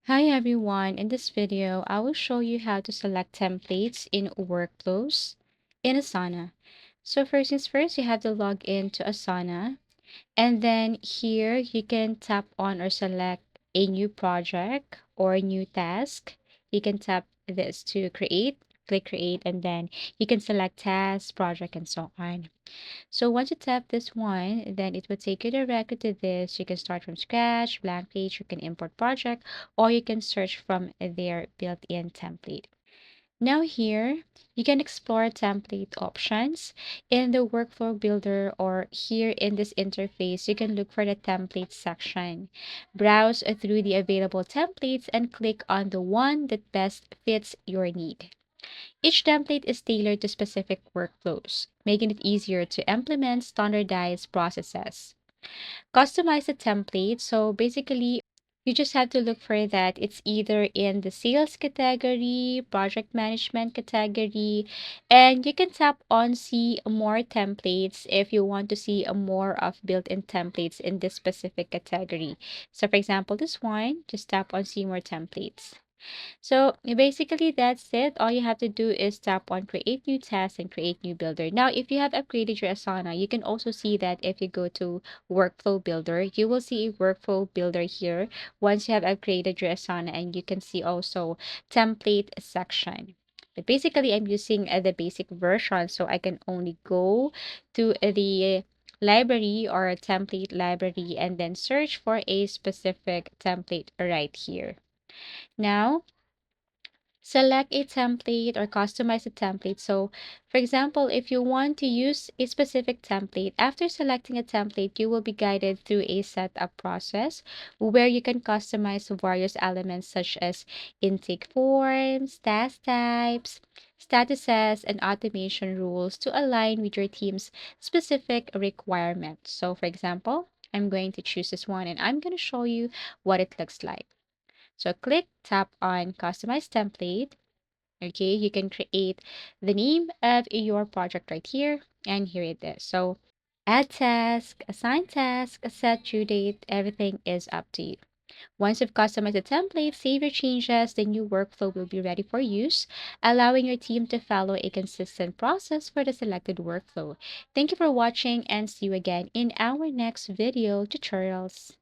Hi everyone, in this video, I will show you how to select templates in workflows in Asana. So first things first, you have to log in to Asana, and then here you can tap on or select a new project or a new task. You can tap this to create, click create, and then you can select task, project, and so on. So once you tap this one, then it will take you directly to this. You can start from scratch, blank page, you can import project, or you can search from their built-in template. Now here, you can explore template options in the workflow builder, or here in this interface, you can look for the template section. Browse through the available templates and click on the one that best fits your need. Each template is tailored to specific workflows, making it easier to implement standardized processes. Customize the template. So basically, you just have to look for that. It's either in the sales category, project management category, and you can tap on see more templates if you want to see a more of built-in templates in this specific category. So for example, this one, just tap on see more templates. So basically that's it. All you have to do is tap on create new task and create new builder. Now, if you have upgraded your Asana, you can also see that if you go to workflow builder, you will see a workflow builder here once you have upgraded your Asana, and you can see also template section. But basically, I'm using the basic version, so I can only go to the library or a template library and then search for a specific template right here. Now, select a template or customize a template. So, for example, if you want to use a specific template, after selecting a template, you will be guided through a setup process where you can customize various elements such as intake forms, task types, statuses, and automation rules to align with your team's specific requirements. So, for example, I'm going to choose this one and I'm going to show you what it looks like. So tap on customize template. Okay, you can create the name of your project right here, and here it is. So add task, assign task, set due date, everything is up to you. Once you've customized the template, save your changes, the new workflow will be ready for use, allowing your team to follow a consistent process for the selected workflow. Thank you for watching and see you again in our next video tutorials.